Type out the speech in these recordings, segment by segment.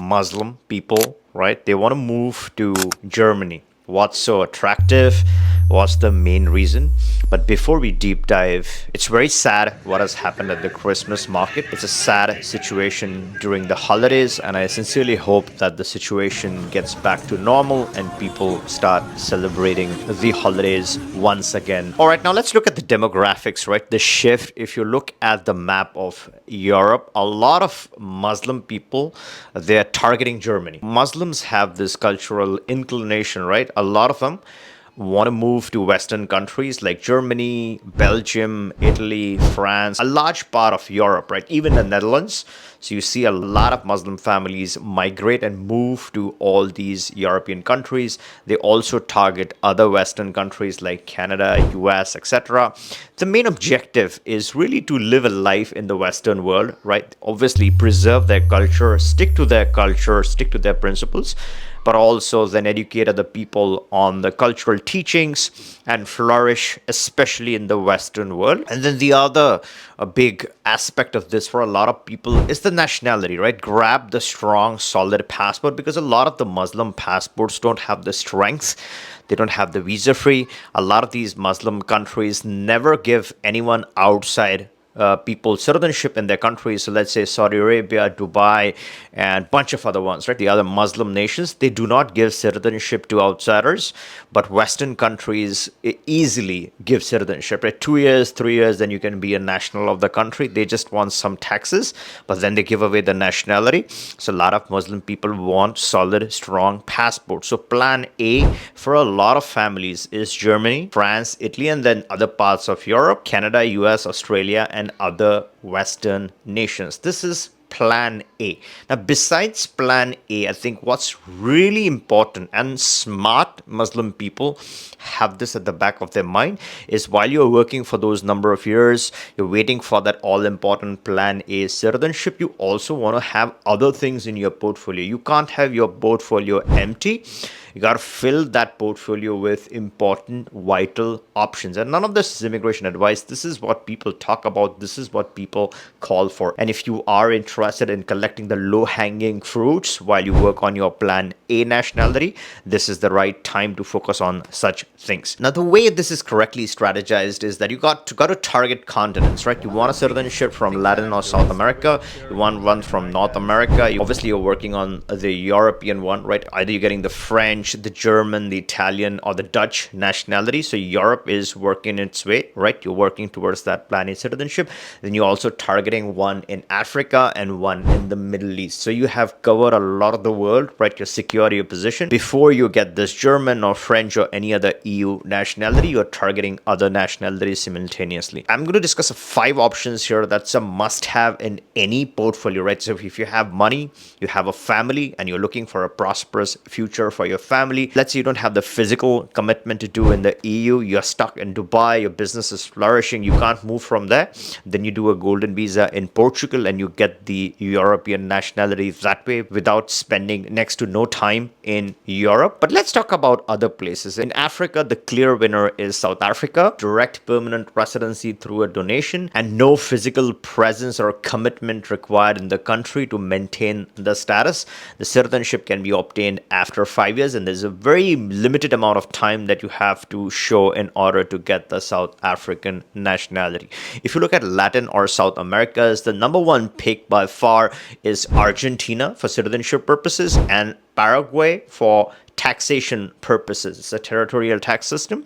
Muslim people, right? They want to move to Germany. What's so attractive? What's the main reason? But before we deep dive, it's very sad what has happened at the Christmas market. It's a sad situation during the holidays, and I sincerely hope that the situation gets back to normal and people start celebrating the holidays once again. All right, now let's look at the demographics, right? The shift. If you look at the map of Europe, a lot of Muslim people, they're targeting Germany. Muslims have this cultural inclination, right? A lot of them want to move to Western countries like Germany, Belgium, Italy, France, a large part of Europe, right? Even the Netherlands. So you see a lot of Muslim families migrate and move to all these European countries. They also target other Western countries like Canada, US, etc. The main objective is really to live a life in the Western world, right? Obviously, preserve their culture, stick to their principles, but also then educate other people on the cultural teachings and flourish, especially in the Western world. And then the other a big aspect of this for a lot of people is the nationality, right? Grab the strong, solid passport because a lot of the Muslim passports don't have the strength. They don't have the visa free. A lot of these Muslim countries never give anyone outside people citizenship in their countries. So let's say Saudi Arabia, Dubai, and a bunch of other ones, right? The other Muslim nations, they do not give citizenship to outsiders, but Western countries easily give citizenship, right? 2 years, 3 years, then you can be a national of the country. They just want some taxes, but then they give away the nationality. So a lot of Muslim people want solid, strong passports. So plan A for a lot of families is Germany, France, Italy, and then other parts of Europe, Canada, US, Australia, and other Western nations. This is plan A. Now, besides plan A, I think what's really important and smart Muslim people have this at the back of their mind is while you're working for those number of years, you're waiting for that all important plan A citizenship, you also want to have other things in your portfolio. You can't have your portfolio empty. You got to fill that portfolio with important, vital options. And none of this is immigration advice. This is what people talk about. This is what people call for. And if you are interested in collecting the low-hanging fruits while you work on your plan A nationality, this is the right time to focus on such things. Now, the way this is correctly strategized is that you got to target continents, right? You want a citizenship from Latin or South America. You want one from North America. Obviously, you're working on the European one, right? Either you're getting the French, the German, the Italian, or the Dutch nationality. So Europe is working its way, right? You're working towards that plan A citizenship. Then you're also targeting one in Africa and one in the Middle East. So you have covered a lot of the world, right? You're secure your position. Before you get this German or French or any other EU nationality, you're targeting other nationalities simultaneously. I'm going to discuss 5 options here that's a must-have in any portfolio, right? So if you have money, you have a family, and you're looking for a prosperous future for your family. Let's say you don't have the physical commitment to do in the EU. You're stuck in Dubai. Your business is flourishing. You can't move from there. Then you do a golden visa in Portugal and you get the European nationality that way without spending next to no time in Europe. But let's talk about other places. In Africa, the clear winner is South Africa. Direct permanent residency through a donation and no physical presence or commitment required in the country to maintain the status. The citizenship can be obtained after 5 years, and there's a very limited amount of time that you have to show in order to get the South African nationality. If you look at Latin or South Americas, the number one pick by far is Argentina for citizenship purposes and Paraguay for taxation purposes. It's a territorial tax system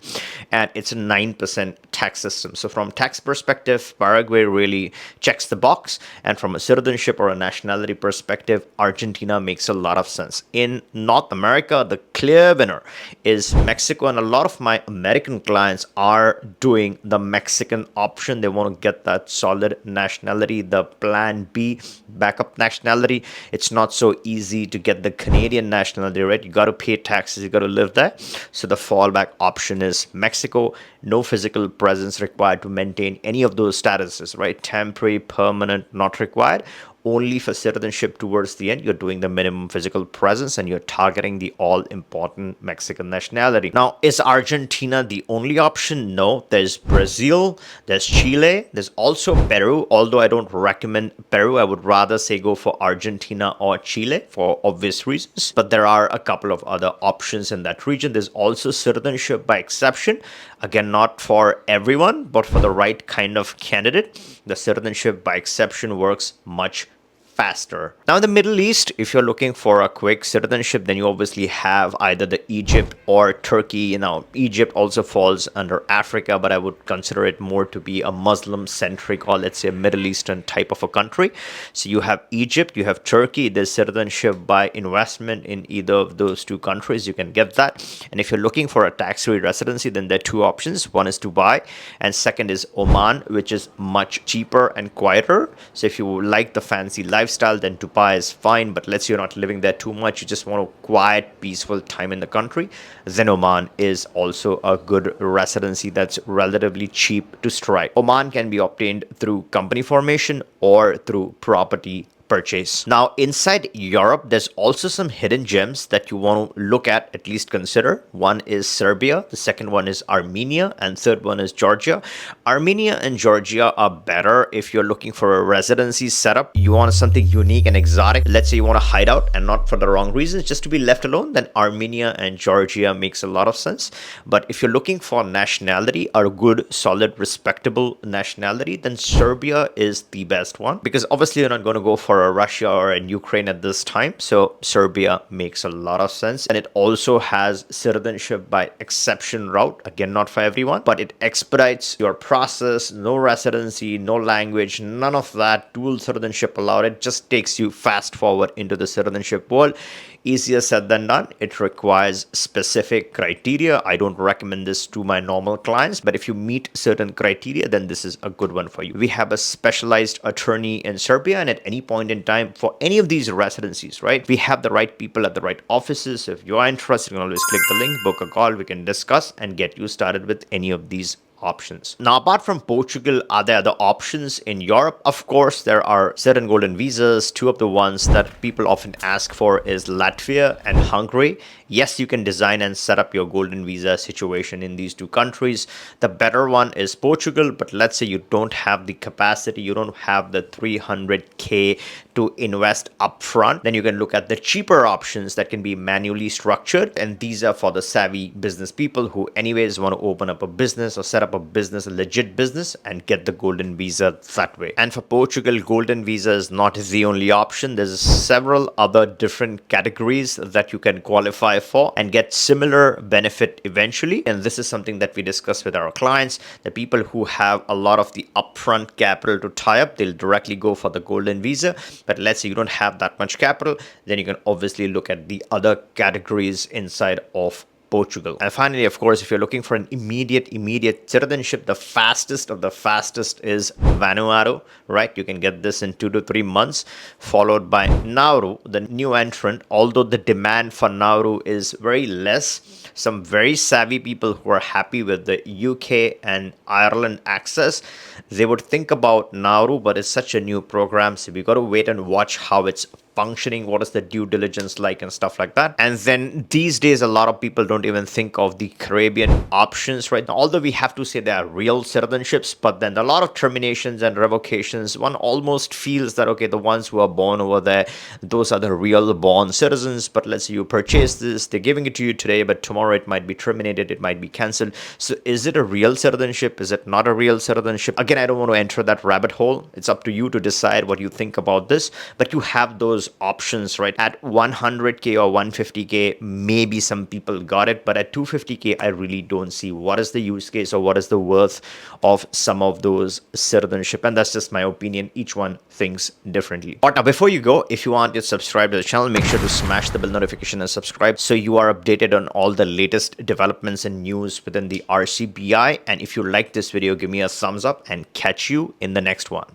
and it's a 9% tax system. So from tax perspective, Paraguay really checks the box. And from a citizenship or a nationality perspective, Argentina makes a lot of sense. In North America, the clear winner is Mexico. And a lot of my American clients are doing the Mexican option. They want to get that solid nationality, the plan B backup nationality. It's not so easy to get the Canadian nationality, right? You got to pay taxes, you got to live there. So the fallback option is Mexico. No physical presence required to maintain any of those statuses, right? Temporary, permanent, not required. only for citizenship towards the end. You're doing the minimum physical presence and you're targeting the all-important Mexican nationality. Now, is Argentina the only option? No, there's Brazil, there's Chile, there's also Peru, although I don't recommend Peru. I would rather say go for Argentina or Chile for obvious reasons. But there are a couple of other options in that region. There's also citizenship by exception. Again, not for everyone, but for the right kind of candidate, the citizenship by exception works much faster. Now in the Middle East, if you're looking for a quick citizenship, then you obviously have either the Egypt or Turkey. Egypt also falls under Africa, but I would consider it more to be a Muslim-centric or let's say Middle Eastern type of a country. So you have Egypt, you have Turkey. There's citizenship by investment in either of those two countries. You can get that. And if you're looking for a tax-free residency, then there are two options. One is Dubai, and second is Oman, which is much cheaper and quieter. So if you like the fancy lifestyle, then Dubai is fine, but let's say you're not living there too much, you just want a quiet, peaceful time in the country, then Oman is also a good residency that's relatively cheap to strike. Oman can be obtained through company formation or through property purchase. Now, inside Europe, there's also some hidden gems that you want to look at least consider. One is Serbia, the second one is Armenia, and third one is Georgia. Armenia and Georgia are better if you're looking for a residency setup. You want something unique and exotic. Let's say you want to hide out and not for the wrong reasons, just to be left alone, then Armenia and Georgia makes a lot of sense. But if you're looking for nationality, a good, solid, respectable nationality, then Serbia is the best one, because obviously you're not going to go for a Russia or in Ukraine at this time. So Serbia makes a lot of sense. And it also has citizenship by exception route. Again, not for everyone, but it expedites your process. No residency, no language, none of that. Dual citizenship allowed. It just takes you fast forward into the citizenship world. Easier said than done. It requires specific criteria. I don't recommend this to my normal clients, but if you meet certain criteria, then this is a good one for you. We have a specialized attorney in Serbia, and at any point in time for any of these residencies, right, we have the right people at the right offices. So if you are interested, you can always click the link, book a call, we can discuss and get you started with any of these options. Now, apart from Portugal, are there other options in Europe? Of course, there are certain golden visas. Two of the ones that people often ask for is Latvia and Hungary. Yes, you can design and set up your golden visa situation in these two countries. The better one is Portugal, but let's say you don't have the capacity, you don't have the 300K to invest upfront, then you can look at the cheaper options that can be manually structured. And these are for the savvy business people who anyways want to open up a business or set up a business, a legit business, and get the golden visa that way. And for Portugal, golden visa is not the only option. There's several other different categories that you can qualify for and get similar benefit eventually. And this is something that we discuss with our clients. The people who have a lot of the upfront capital to tie up, they'll directly go for the golden visa. But let's say you don't have that much capital, then you can obviously look at the other categories inside of Portugal. And finally, of course, if you're looking for an immediate citizenship, the fastest of the fastest is Vanuatu, right? You can get this in 2 to 3 months, followed by Nauru, the new entrant. Although the demand for Nauru is very less, some very savvy people who are happy with the UK and Ireland access, they would think about Nauru, but it's such a new program, so we got to wait and watch how it's functioning, what is the due diligence like and stuff like that. And then these days, a lot of people don't even think of the Caribbean options, right? Now, although we have to say they are real citizenships, but then a lot of terminations and revocations, one almost feels that, okay, the ones who are born over there, those are the real born citizens. But let's say you purchase this, they're giving it to you today, but tomorrow it might be terminated, it might be cancelled. So is it a real citizenship? Is it not a real citizenship? Again, I don't want to enter that rabbit hole. It's up to you to decide what you think about this, but you have those options, right? At 100K or 150K, maybe some people got it, but at 250K, I really don't see what is the use case or what is the worth of some of those citizenship. And that's just my opinion. Each one thinks differently. But now, before you go, if you want to subscribe to the channel, make sure to smash the bell notification and subscribe so you are updated on all the latest developments and news within the RCBI. And if you like this video, give me a thumbs up and catch you in the next one.